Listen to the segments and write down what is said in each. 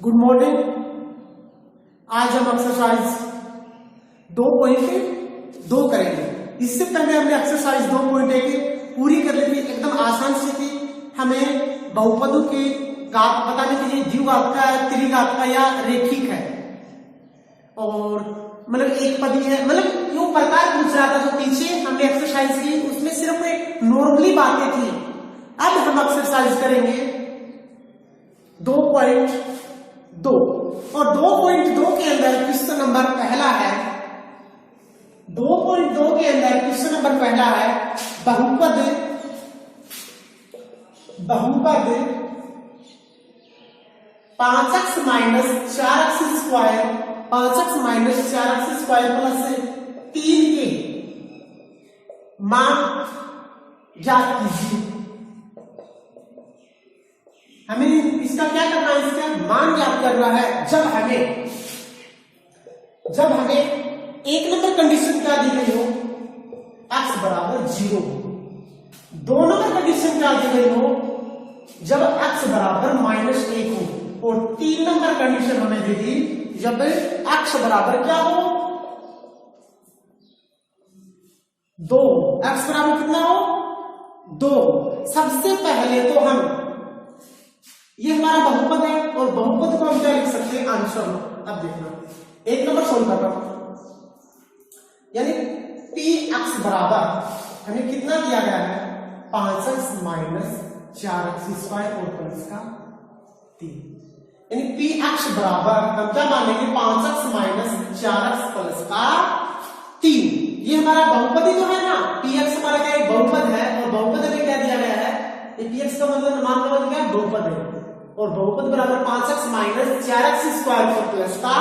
Good morning. आज हम exercise 2.2 करेंगे। इससे पहले हमने एक्सरसाइज 2.1 पूरी कर ली थी, एकदम आसान से थी। हमें बहुपदों के घात बताने के लिए द्विघात का है, त्रिघात का या रेखिक है, और मतलब एक पदी है, मतलब यूं प्रकार पूछ रहा था। जो पीछे हमने एक्सरसाइज की उसमें सिर्फ एक नॉर्मली बातें थी। अब हम एक्सरसाइज करेंगे 2.2 और 2.2 के अंदर क्वेश्चन नंबर पहला है। 2.2 के अंदर क्वेश्चन नंबर पहला है बहुपद 5x minus 4x square 5x minus 4x square plus 3 के मान ज्ञात कीजिए। हमें इसका क्या करना है, इसका मान ज्ञात करना है। जब हमें एक नंबर कंडीशन क्या दी गई हो, x बराबर 0। 2 नंबर कंडीशन क्या दी गई हो, जब x बराबर -1 हो, और 3 नंबर कंडीशन हमें दी थी जब x बराबर क्या हो, 2। x बराबर कितना हो, 2। सबसे पहले तो हम ये हमारा बहुपद है, और बहुपद को हम क्या लिख सकते हैं, आंसर। अब देखना, एक नंबर सोल्व कर रहा हूं, यानी px बराबर हमें कितना दिया गया है, 5x माइनस 4x स्क्वायर और प्लस का 3। यानी px बराबर हम क्या मानेंगे, 5x माइनस 4x प्लस का 3। ये हमारा बहुपद ही तो है ना। px हमारा क्या है, बहुपद है, और बहुपद में क्या दिया गया है, ये px का मतलब मान लो क्या है, बहुपद है, और बहुपद बराबर 5x माइनस 4x स्क्वायर और प्लस का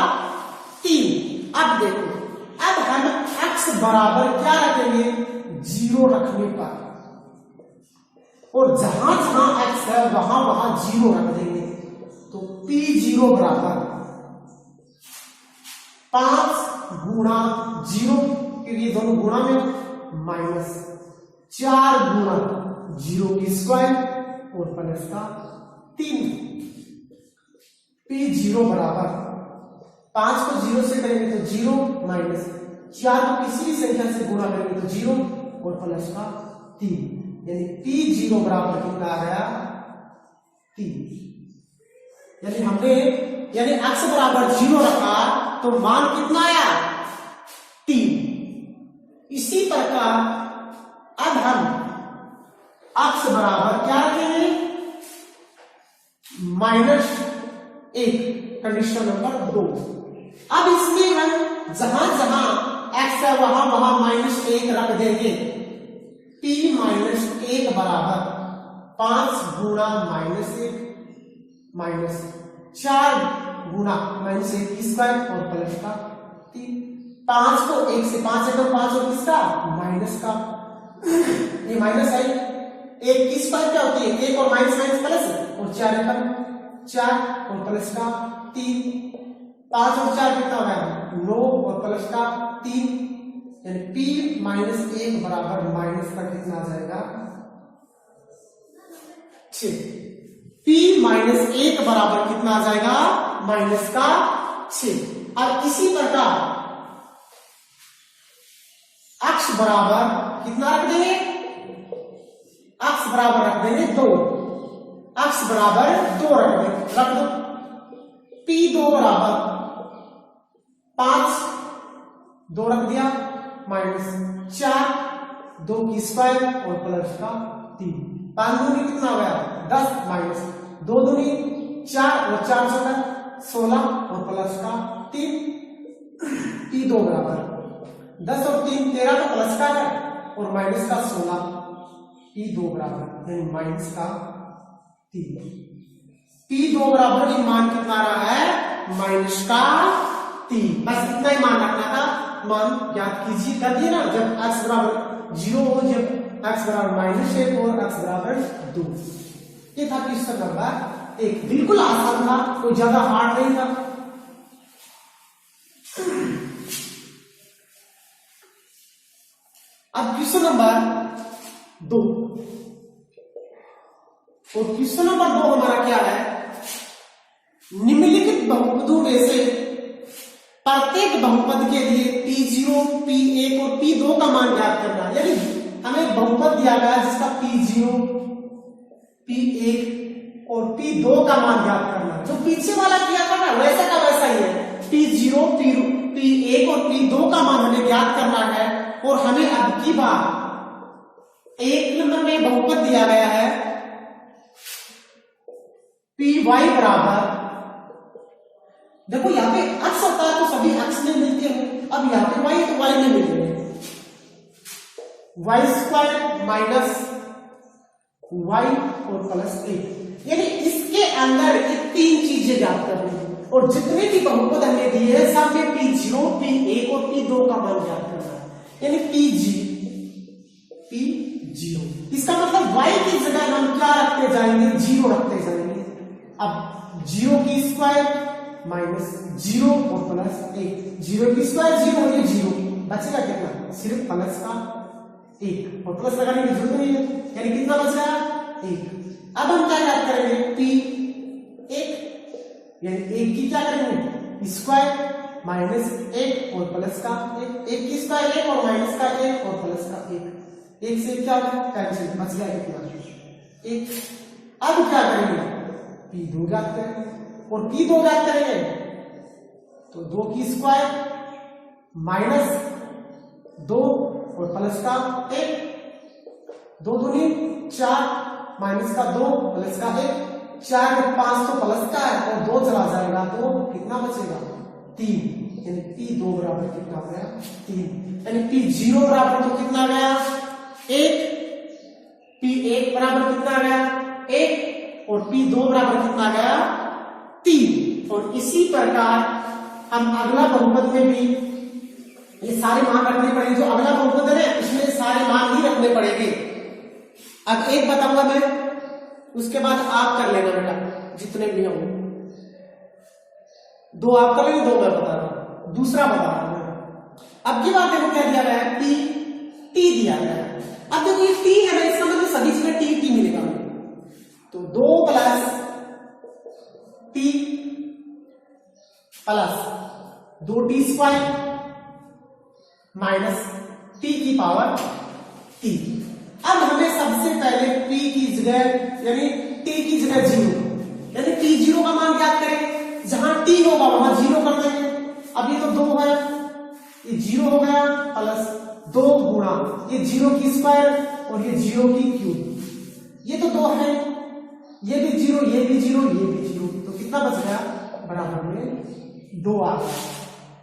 3। अब देखो, अब हम x बराबर क्या रखेंगे, 0 रखने पर, और जहां जहां x है वहां वहां 0 रख देंगे। तो p0 बराबर 5 गुणा 0, क्योंकि दोनों गुणा में, माइनस 4 गुणा 0 की स्क्वायर और प्लस का 3। p0 बराबर 5 को 0 से करेंगे तो 0, माइनस 4 को किसी भी संख्या से गुणा करेंगे तो 0 और प्लस का 3। यानी p0 बराबर कितना आ गया, 3। यानी x बराबर 0 रखा तो मान कितना आया, 3। इसी प्रकार अब हम x बराबर क्या रखेंगे, -1, कंडीशन नंबर 2। अब इसमें हम जहां जहां x है वहां वहां -1 रख देंगे। p-1 बराबर 5 गुणा -1 माइनस 4 गुणा -1 स्क्वायर और प्लस का 3। 5 को 1 से 5 है तो 5 और किसका, माइनस का, ये माइनस है। 1 की स्क्वायर क्या होती है, 1 और माइनस प्लस, और 4 एकम 4 और प्लस का 3। 5 और 4 कितना हो गया, 9 और प्लस का 3। यानी p-1 बराबर माइनस का कितना आ जाएगा, 6। p-1 बराबर कितना आ जाएगा, माइनस का 6। और इसी प्रकार x बराबर कितना रख देंगे, x बराबर रख देंगे 2। x बराबर 2 रख दो। p2 बराबर 5, 2 रख दिया, माइनस 4, 2 की स्क्वायर और प्लस का 3। 5 दूनी कितना हो गया, 10, माइनस 2 दूनी 4 और 4 16 और प्लस का 3। p2 बराबर 10 और 3 13 का प्लस का है, और माइनस का 16। p2 बराबर यानी माइनस का 3। p2 बराबर ये मान कितना आ रहा है, माइनस का 3। बस इतना ही मान रखना था। मान ज्ञात कीजिए, कर दिए ना। जब x बराबर 0 हो, जब x बराबर -1 और x बराबर 2। ये था क्वेश्चन नंबर 1। बिल्कुल आसान था, कोई ज्यादा हार्ड नहीं था। अब क्वेश्चन नंबर 2, और क्वेश्चन नंबर 2 हमारा क्या है, निम्नलिखित बहुपदों में से प्रत्येक बहुपद के लिए P0, P1 और P2 का मान ज्ञात करना है। यानी हमें बहुपद दिया गया है जिसका P0, P1 और P2 का मान ज्ञात करना है। जो पीछे वाला किया था ना वैसा का वैसा ही है। P0, P1 और P2 का मान हमें ज्ञात करना है और हमें अब की बार एक नंबर में बहुपद दिया गया है Py बराबर, देखो यहाँ पे अक्ष होता है तो सभी अक्ष में मिलते हैं। अब यहाँ पे y तो y में मिलेंगे, y² माइनस y और प्लस 1। यानी इसके अंदर ये तीन चीजें ज्ञात करनी है और जितने भी बहुपद हमें दिए हैं सब में P0, P1 और P2 का मान ज्ञात करना है। यानी P0 इसका मतलब y की जगह हम क्या रखते जाएंगे, 0 रखते जाएंगे। अब 0 की स्क्वायर माइनस 0 और प्लस 1, 0 की स्क्वायर 0 और ये 0 बचेगा कितना, सिर्फ प्लस का 1 और प्लस लगाने की जरूरत नहीं है। यानी कितना बच गया 1। अब हम क्या याद करेंगे P1 यानी 1 की क्या करेंगे स्क्वायर माइनस 1 और प्लस का 1, 1 की स्क्वायर 1 और माइनस का 1 और प्लस का 1, 1 से क्या होगा कैंसिल, बच गया कितना 1। अब क्या करेंगे P2 ज्ञात करेंगे और P2 ज्ञात करेंगे तो 2 की स्क्वायर माइनस 2 और प्लस का 1, 2 दूनी 4 माइनस का 2 प्लस का 1, 4 में 5 तो प्लस का है और 2 चला जाएगा तो कितना बचेगा 3। यानी P2 बराबर कितना हो गया 3। यानी P0 बराबर तो कितना गया 1, P1 बराबर कितना गया 1 और P2 बराबर कितना गया 3। और इसी प्रकार हम अगला बहुपद में भी ये सारे मान रखने पड़ेंगे। जो अगला बहुपद है उसमें सारे मान ही रखने पड़ेंगे। अब एक बताऊंगा मैं, उसके बाद आप कर लेना बेटा जितने भी होंगे। 2 आप कर लेंगे, 2 मैं बता रहा हूं, दूसरा बता रहा हूं। अब की बात देखो क्या दिया गया है T दिया गया है। अब देखो ये T है ना, इसका मतलब सभी जगह T मिलेगा। तो 2 plus T plus 2T square minus T की पावर T। अब हमें सबसे पहले P की जगह यानी T की जगह 0 यानी P0 का मान ज्ञात करेंगे। जहां T होगा वहां 0 कर देंगे। अब ये तो 2 है, ये 0 हो गया प्लस 2 गुणा ये 0 की स्क्वायर और ये 0 की क्यूब, ये तो 2 है, ये भी 0, ये भी 0, ये भी 0, तो कितना बच गया बराबर में 2 आ गया।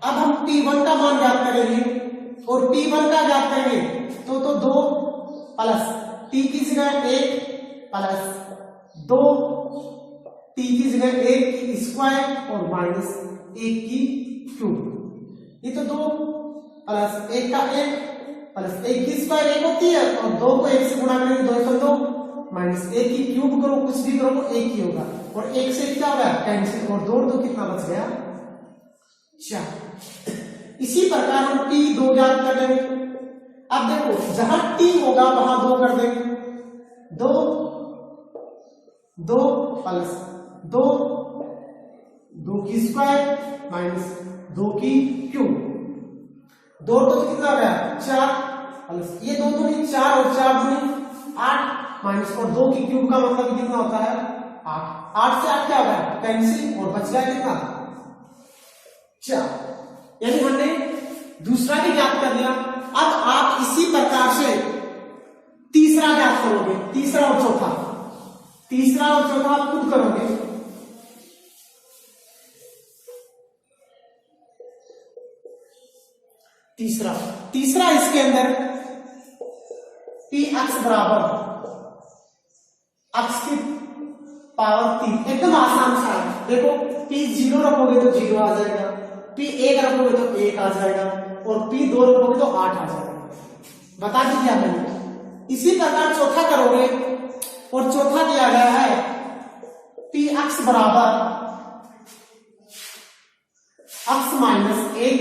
अब हम P1 का मान ज्ञात करेंगे और P1 का ज्ञात करेंगे तो 2 प्लस T की जगह 1 प्लस 2 T की जगह 1 की स्क्वायर और माइनस 1 की क्यूब, ये तो 2 प्लस 1 का 1 प्लस 1 की स्क्वायर 1 होती है और 2 को 1 से गुणा करेंगे 2 1 2 माइनस 1 की क्यूब करो कुछ भी करो 1 ही होगा और 1 से क्या होगा कैंसिल और 2 कितना बच गया 4। इसी प्रकार हम P2 ज्ञात कर लेंगे। अब देखो जहां T होगा वहां 2 कर देंगे, 2 प्लस 2 की स्क्वायर माइनस 2 की क्यूब, 2 तो कितना गया 4 प्लस ये 2 दूनी 4 और 4 दूनी 8 माइनस और 2 की क्यूब का मतलब कितना होता है 8, 8 से 8 क्या होगा कैंसिल और बच गया कितना 4। यानी हमने दूसरा भी ज्ञात कर लिया। अब आप इसी प्रकार से तीसरा ज्ञात करोगे, तीसरा और चौथा आप खुद करोगे। तीसरा इसके अंदर P अक्ष बराबर अक्ष की पावर 3, एकदम आसान सा है। देखो P0 रखोगे तो 0 आ जाएगा, P1 रखोगे तो 1 आ जाएगा और P2 रखोगे तो 8 आ जाएगा। बता दीजिए मैंने। इसी प्रकार चौथा करोगे और चौथा दिया गया है P अक्ष बराबर अक्ष माइनस 1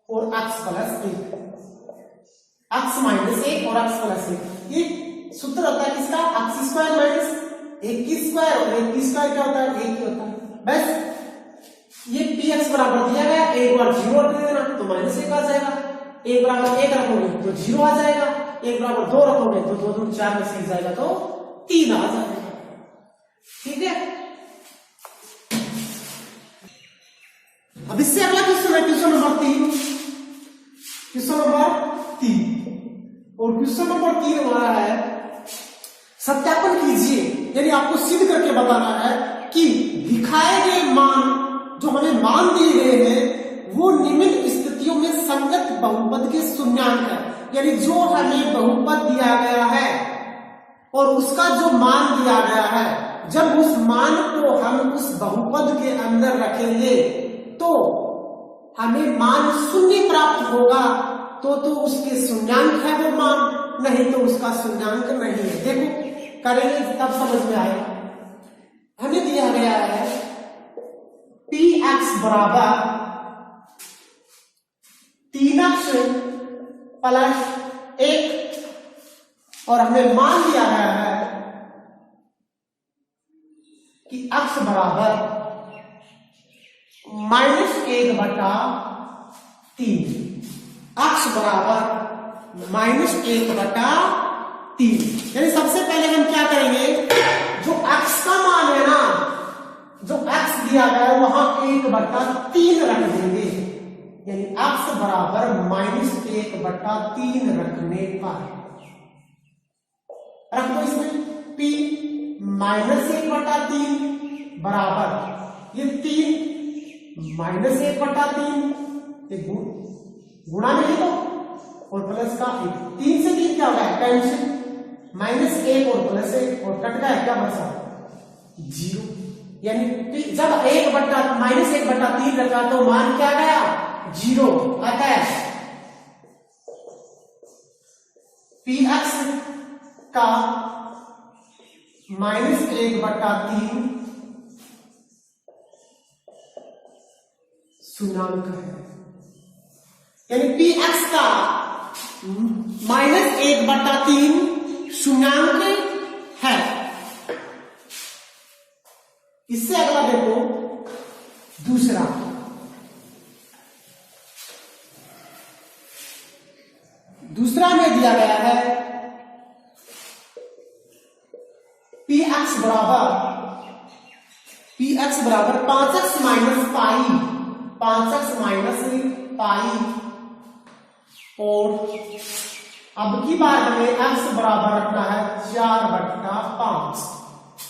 और अक्ष प्लस 1, अक्ष माइनस 1 और अक्ष प्लस 1। ये सूत्र होता है किसका अक्ष स्क्वायर माइनस एक की स्क्वायर, और एक की स्क्वायर क्या होता है, एक ही होता है। बस ये पी एक्स बराबर दिया गया, एक बार जीरो रख देना तो माइनस एक आ जाएगा, एक बराबर एक रखोगे तो जीरो आ जाएगा, एक बराबर दो रखोगे तो दो दूनी चार में से एक जाएगा तो तीन आ जाएगा। ठीक है, अब इससे अगला क्वेश्चन है क्वेश्चन नंबर 3। क्वेश्चन नंबर 3 और क्वेश्चन नंबर 3 हमारा है सत्यापन कीजिए, यानी आपको सिद्ध करके बताना है कि दिखाए गए मान, जो हमें मान दिए गए हैं वो निम्न स्थितियों में संगत बहुपद के शून्यांक है। यानी जो हमें बहुपद दिया गया है और उसका जो मान दिया गया है, जब उस मान को हम उस बहुपद के अंदर रखेंगे तो हमें मान शून्य प्राप्त होगा, तो उसके शून्यांक है वो मान, नहीं तो उसका शून्यांक नहीं है। देखो करेंगे तब समझ में आएगा। हमें दिया गया है पी एक्स बराबर 3x प्लस 1 और हमें मान दिया गया है कि x बराबर -1/3, x बराबर -1/3। यानी सबसे पहले हम क्या करेंगे, जो x का मान है ना, जो x दिया गया है वहां 1/3 रख देंगे, यानी x बराबर -1/3 रखने पर रख दो इसमें p -1/3 बराबर ये 3 -1/3 गुणा में लिखो और प्लस का 1, 3 से 3 क्या होगा कैंसिल, -1 और +1 और कट गया क्या बचा 0। यानी जब -1/3 रखा तो मान क्या गया 0। अतः पी एक्स का -1/3 शून्यांक है, यानी पी एक्स का -1/3 शून्यांक है। इससे अगला देखो दूसरा, दूसरा में दिया गया है पी एक्स बराबर 5x - पाई, 5x - पाई, और अब की बार हमें x बराबर रखना है 4/5।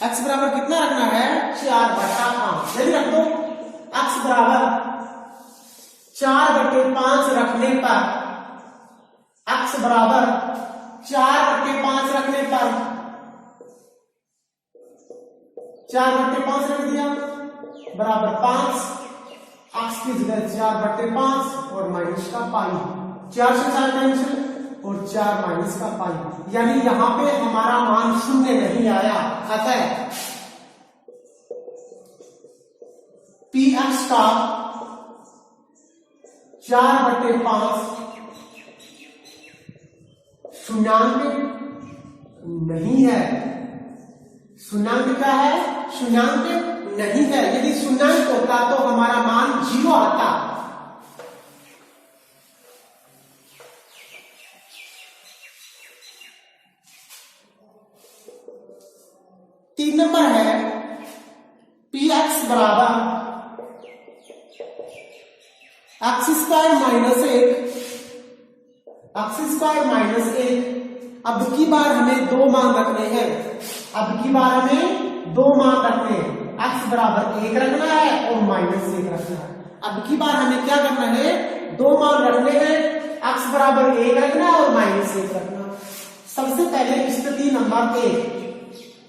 x बराबर कितना रखना है 4/5, यदि रख दो x बराबर 4/5 रखने पर, x बराबर 4/5 रखने पर 4/5 रख दिया बराबर 5, x की जगह 4/5 और माइनस का पाई, 4 से 4 कैंसिल और 4 माइनस का पाई, यानी यहां पे हमारा मान शून्य नहीं आया। अतः पी एक्स का 4/5 शून्यांक नहीं है। शून्यांक क्या है, शून्यांक नहीं है। यदि शून्यांक होता तो हमारा मान 0 आता। तीन नंबर है पी एक्स बराबर x² - 1। अब की बार हमें दो मान रखने हैं, अब की बार हमें दो मान रखने हैं, x बराबर 1 रखना है और -1 रखना है। अब की बार हमें क्या करना है, दो मान रखने हैं, x बराबर 1 रखना है और -1 रखना। सबसे पहले स्थिति नंबर 1,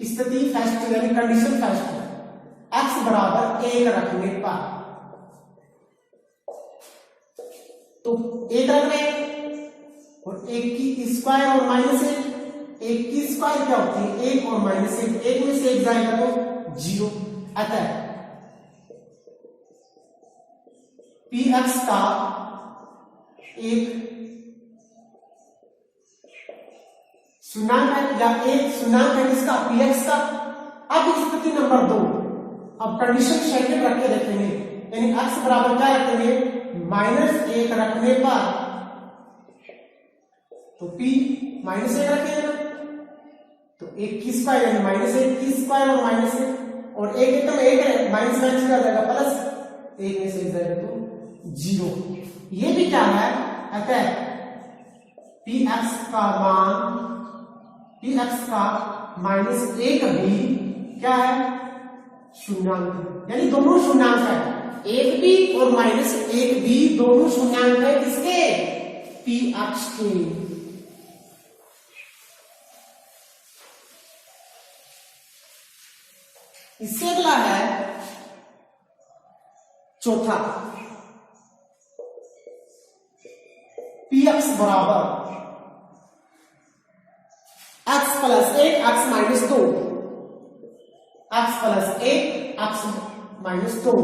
स्थिति फर्स्ट यानी कंडीशन फर्स्ट, x बराबर 1 रखने पर तो 1 रख रहे हैं और 1 की स्क्वायर और -1, 1 की स्क्वायर क्या होती है 1 और -1, 1 में से 1 जाएगा तो 0। अतः पी एक्स का एक शून्यांक है या एक शून्यांक है किसका, पी एक्स का। अब स्थिति नंबर 2, अब कंडीशन सेकंड रख के देखेंगे, यानी x बराबर क्या रखेंगे, -1 रखने पर, तो p -1 रखेंगे ना, तो 1 की स्क्वायर यानी -1 की स्क्वायर और -1 और 1 एकदम 1 है, माइनस माइनस क्या जाएगा प्लस, 1 में से जाएगा तो 0। ये भी क्या है, अतः px का मान, px का -1 भी क्या है, शून्याङ्क, यानी दोनों शून्याङ्क है, 1 भी और -1 भी दोनों शून्याङ्क है किसके, px के। इससे अगला है चौथा, px बराबर x plus 1 x minus 2, x plus 1 x minus 2,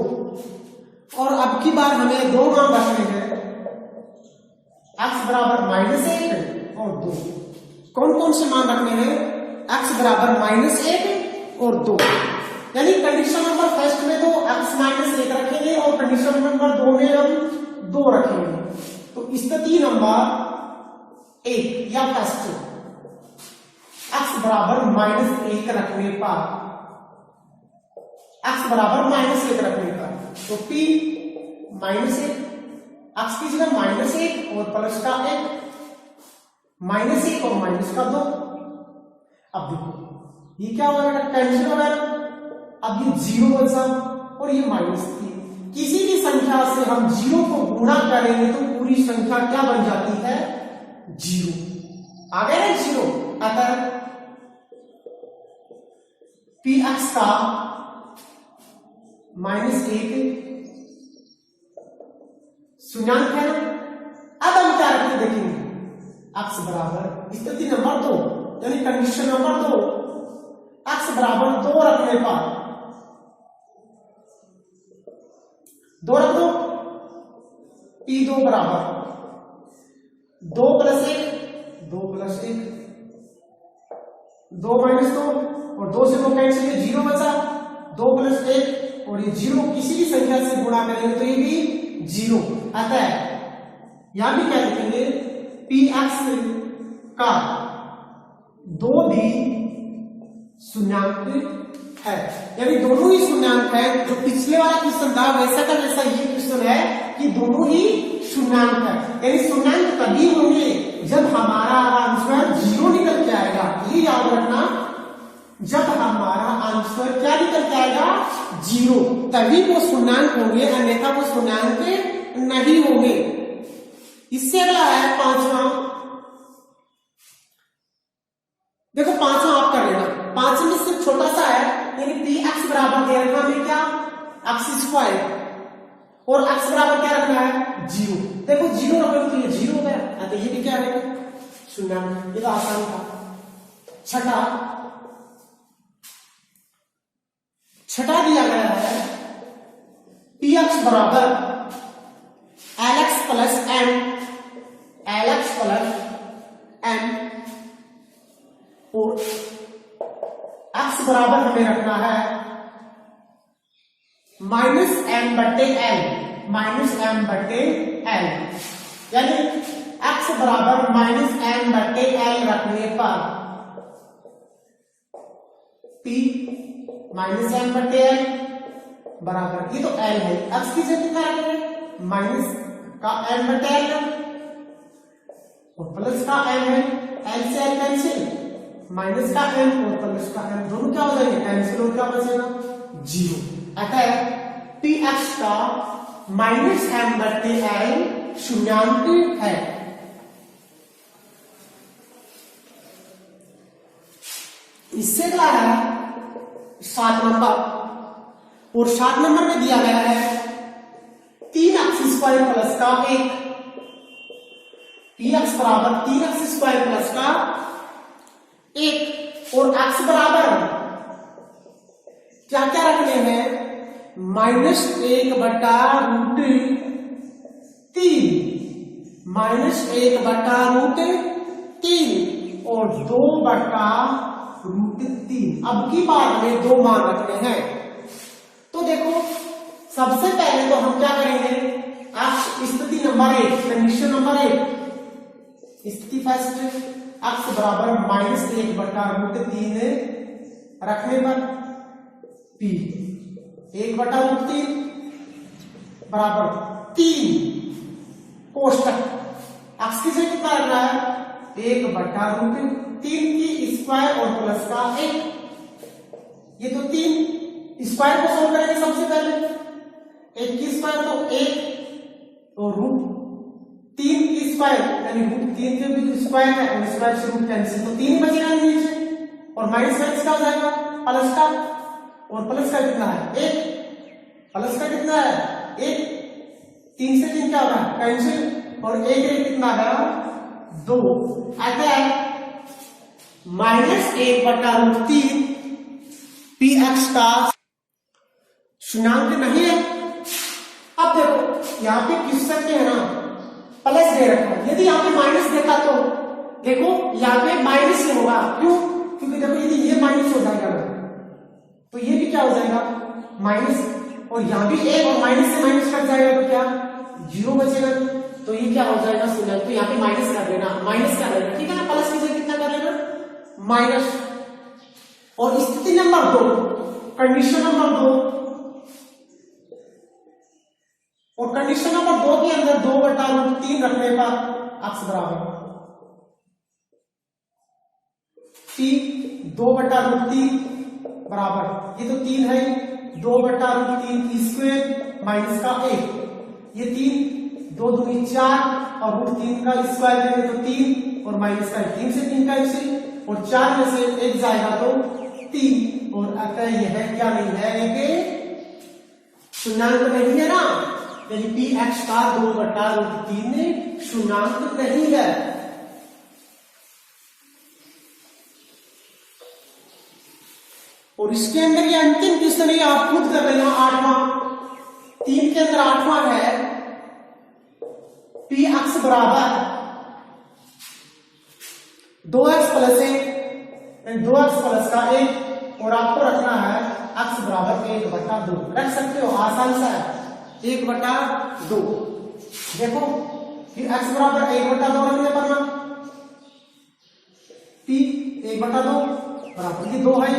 और अब की बार हमें दो मान रखने हैं, x बराबर -1 और 2। कौन कौन से मान रखने हैं, x बराबर -1 और 2, यानी कंडीशन नंबर फर्स्ट में तो x -1 रखेंगे और कंडीशन नंबर 2 में हम 2 रखेंगे। तो स्थिति नंबर 1 या फर्स्ट, x बराबर -1 रखने पर, x बराबर -1 रखने पर, तो p -1, x की जगह -1 और प्लस का 1, -1 और माइनस का 2। अब देखो ये क्या हो गया, कैंसिल हो गया, अब ये 0 बचा और ये -3। किसी भी संख्या से हम 0 को गुणा करेंगे तो पूरी संख्या क्या बन जाती है, 0 आ गया ना 0। अतः px का -1 शून्याङ्क है। अब हम क्या रखें देखेंगे, x बराबर स्थिति नंबर 2 यानी कंडीशन नंबर 2, x बराबर 2 रखने पर, 2 रख दो, p2 बराबर 2 प्लस 1, 2 प्लस 1, 2 माइनस 2 और 2 से 2 कैंसिल, 0 बचा, 2 प्लस 1 और ये 0 किसी भी संख्या से गुणा करेंगे तो ये भी 0। अतः यहां भी क्या लिखेंगे, px का 2 भी शून्याङ्क है, यानी दोनों ही शून्याङ्क है। जो पिछले वाला क्वेश्चन था वैसा का वैसा ये क्वेश्चन है कि दोनों ही शून्याङ्क है, यानी शून्याङ्क तभी होंगे जब हमारा आंसर 0 निकल के आएगा। ये याद रखना, जब हमारा आंसर क्या निकल के आएगा, 0, तभी वो शून्याङ्क होंगे, अन्यथा वो शून्याङ्क नहीं होंगे। इससे अगला है पांचवा, देखो पांचवा आप कर लेना, 5 में से छोटा सा है, यानी px बराबर दे रखना है क्या, x² और x बराबर क्या रखना है, 0। देखो 0 रखोगे तो ये 0 हो गया, तो ये भी क्या है, शून्याङ्क। ये तो आसान था। छठा दिया गया है px बराबर lx plus m, lx plus m, और x बराबर हमें रखना है -m/l, -m/l, यानी x बराबर -m/l रखने पर p -m/l बराबर, ये तो l है, x की जगह क्या रखेंगे, माइनस का m/l और प्लस का m है, l से l कैंसिल, माइनस का m और प्लस का m दोनों क्या हो जाएंगे, कैंसिल और क्या बचेगा, 0। अतः px का -m/l शून्याङ्क है। इससे अगला है 7 नंबर, और 7 नंबर में दिया गया है 3x² प्लस का 1, px बराबर 3x² प्लस का 1 और x बराबर क्या क्या रखने हैं, -1/√3, -1/√3 और 2/√3 √3। अब की बार में दो मान रखने हैं। तो देखो सबसे पहले तो हम क्या करेंगे, स्थिति नंबर 1, कंडीशन नंबर 1, स्थिति फर्स्ट, x बराबर -1/√3 रखने पर p 1/√3 बराबर 3 कोष्टक x की जगह कितना रखना है, 1/√3 की स्क्वायर और प्लस का 1। ये तो 3 स्क्वायर को सोल्व करेंगे सबसे पहले, 1 की स्क्वायर तो 1 तो √3 की स्क्वायर यानी √3 के भी स्क्वायर है और स्क्वायर से रूट कैंसिल, तो 3 बचेगा नीचे और माइनस क्या हो जाएगा, प्लस का, और प्लस का कितना है 1, प्लस का कितना है 1, 3 से 3 क्या होगा कैंसिल, और 1 कितना गया 2, आता है -1/√3 px का शून्यांक नहीं है। अब देखो यहाँ पे किस सकते हैं ना, प्लस दे रखा है, यदि यहाँ पे माइनस देखा तो देखो यहाँ पे माइनस ही होगा, क्यों, क्योंकि देखो यदि ये माइनस हो जाएगा तो ये भी क्या हो जाएगा माइनस, और यहाँ भी 1 और माइनस से माइनस कट जाएगा तो क्या 0 बचेगा, तो ये क्या हो जाएगा शून्य, तो यहाँ पे माइनस कर देना, माइनस कर देना, ठीक है ना, प्लस की जगह कितना कर लेना माइनस। और स्थिति नंबर 2, कंडीशन नंबर 2, और कंडीशन नंबर 2 के अंदर 2/√3 रखने पर x बराबर p 2/√3 बराबर, ये तो 3 है, 2/√3 की स्क्वायर माइनस का 1, ये 3 2 दूनी 4 और √3 का स्क्वायर लेंगे तो 3 और माइनस का 3 से 3 कैंसिल, और 4 में से 1 जाएगा तो 3, और अतः यह क्या नहीं है, एक शून्यांक नहीं है ना, यानी px का 2/√3 शून्यांक नहीं है। और इसके अंदर ये अंतिम क्वेश्चन है, आप खुद कर लेना, 8वां 3 के अंदर 8वां है, px बराबर 2x + 1 2x + का 1, और आपको रखना है x बराबर 1/2, रख सकते हो, आसान सा है 1/2। देखो फिर x बराबर 1/2 रखने पर ना p 1/2 बराबर ये 2 है,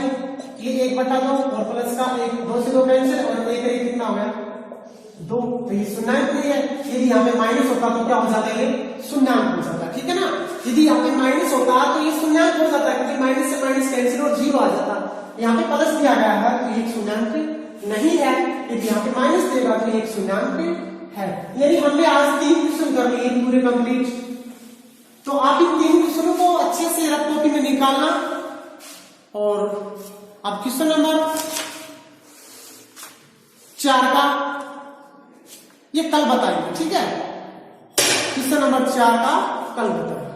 ये 1/2 और प्लस का 1, 2 से 2 कैंसिल, और 1 कितना हो गया 2, तो ये शून्यांक नहीं है। यदि यहाँ पे माइनस होता तो क्या हो जाता है, ये शून्यांक हो जाता है, ठीक है ना, यदि यहाँ पे माइनस होता तो ये शून्यांक हो जाता है, क्योंकि माइनस से माइनस कैंसिल और 0 आ जाता। यहाँ पे प्लस दिया गया है तो ये शून्यांक नहीं है, यदि यहाँ पे माइनस देगा तो ये शून्यांक है। यानी हमने आज 3 क्वेश्चन कर लिए पूरे कंप्लीट। तो आप इन 3 क्वेश्चनों को अच्छे से रफ कॉपी में निकालना, और अब क्वेश्चन नंबर 4 का ये कल बताएंगे, ठीक है, क्वेश्चन नंबर 4 का कल बताएंगे।